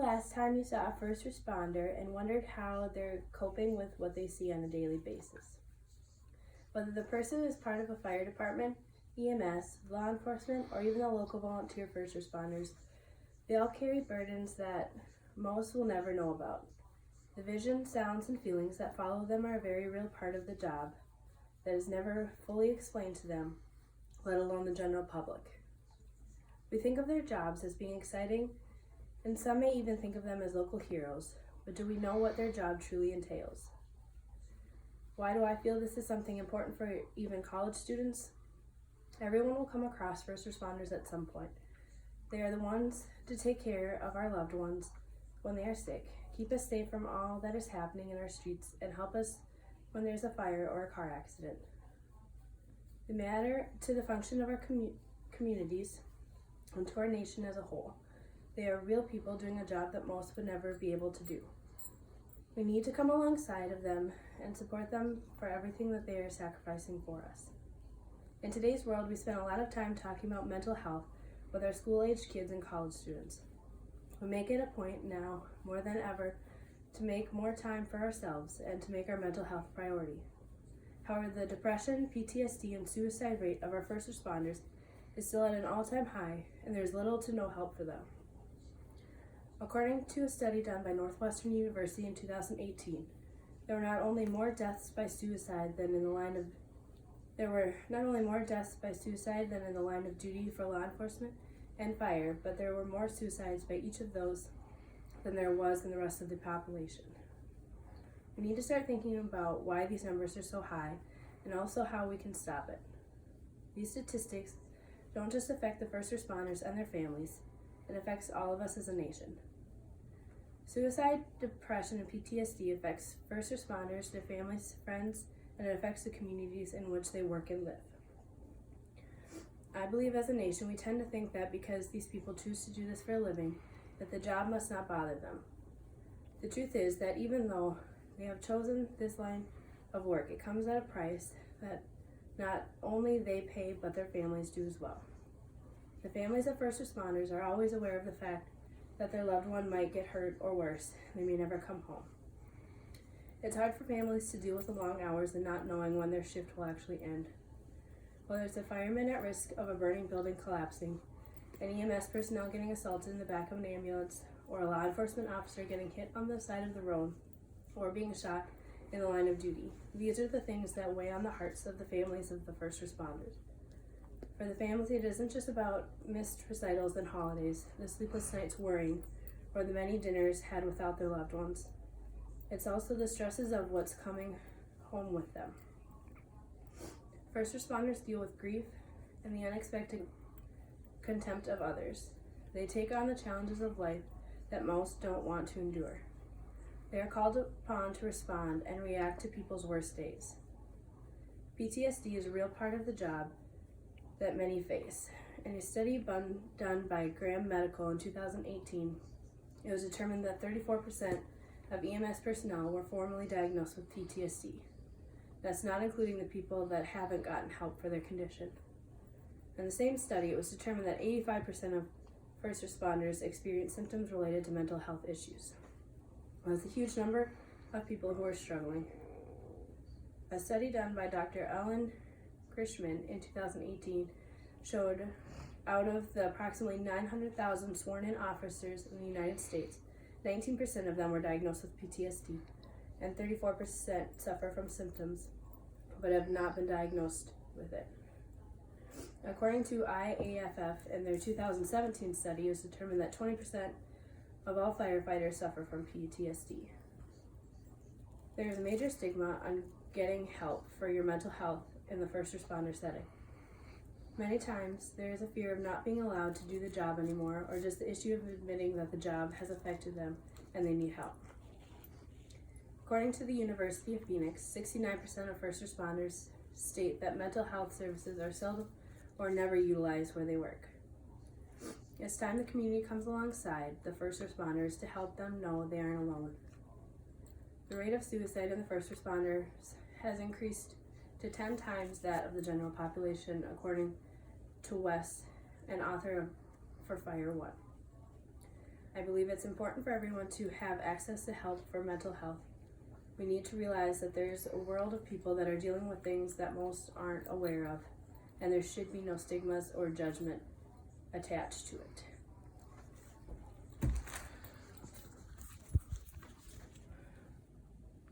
last time you saw a first responder and wondered how they're coping with what they see on a daily basis? Whether the person is part of a fire department, EMS, law enforcement, or even the local volunteer first responders, they all carry burdens that most will never know about. The visions, sounds, and feelings that follow them are a very real part of the job that is never fully explained to them, let alone the general public. We think of their jobs as being exciting, and some may even think of them as local heroes, but do we know what their job truly entails? Why do I feel this is something important for even college students? Everyone will come across first responders at some point. They are the ones to take care of our loved ones when they are sick, keep us safe from all that is happening in our streets, and help us when there's a fire or a car accident. They matter to the function of our communities and to our nation as a whole. They are real people doing a job that most would never be able to do. We need to come alongside of them and support them for everything that they are sacrificing for us. In today's world, we spend a lot of time talking about mental health with our school-aged kids and college students. We make it a point now, more than ever, to make more time for ourselves and to make our mental health a priority. However, the depression, PTSD, and suicide rate of our first responders is still at an all-time high, and there is little to no help for them. According to a study done by Northwestern University in 2018, there were not only more deaths by suicide than in the line of duty for law enforcement and fire, but there were more suicides by each of those than there was in the rest of the population. We need to start thinking about why these numbers are so high and also how we can stop it. These statistics don't just affect the first responders and their families, it affects all of us as a nation. Suicide, depression, and PTSD affects first responders, their families, friends, and it affects the communities in which they work and live. I believe as a nation we tend to think that because these people choose to do this for a living, that the job must not bother them. The truth is that even though they have chosen this line of work, it comes at a price that not only they pay, but their families do as well. The families of first responders are always aware of the fact that their loved one might get hurt or worse, they may never come home. It's hard for families to deal with the long hours and not knowing when their shift will actually end. Whether it's a fireman at risk of a burning building collapsing, an EMS personnel getting assaulted in the back of an ambulance, or a law enforcement officer getting hit on the side of the road, or being shot in the line of duty. These are the things that weigh on the hearts of the families of the first responders. For the families, it isn't just about missed recitals and holidays, the sleepless nights worrying, or the many dinners had without their loved ones. It's also the stresses of what's coming home with them. First responders deal with grief and the unexpected contempt of others. They take on the challenges of life that most don't want to endure. They are called upon to respond and react to people's worst days. PTSD is a real part of the job that many face. In a study done by Graham Medical in 2018, it was determined that 34% of EMS personnel were formally diagnosed with PTSD. That's not including the people that haven't gotten help for their condition. In the same study, it was determined that 85% of first responders experienced symptoms related to mental health issues. That's a huge number of people who are struggling. A study done by Dr. Ellen Krishman in 2018 showed out of the approximately 900,000 sworn-in officers in the United States, 19% of them were diagnosed with PTSD, and 34% suffer from symptoms but have not been diagnosed with it. According to IAFF, in their 2017 study, it was determined that 20% of all firefighters suffer from PTSD. There is a major stigma on getting help for your mental health in the first responder setting. Many times, there is a fear of not being allowed to do the job anymore, or just the issue of admitting that the job has affected them and they need help. According to the University of Phoenix, 69% of first responders state that mental health services are seldom or never utilized where they work. It's time the community comes alongside the first responders to help them know they aren't alone. The rate of suicide in the first responders has increased to 10 times that of the general population, according to Wes, an author for Fire One. I believe it's important for everyone to have access to help for mental health. We need to realize that there's a world of people that are dealing with things that most aren't aware of, and there should be no stigmas or judgment attached to it.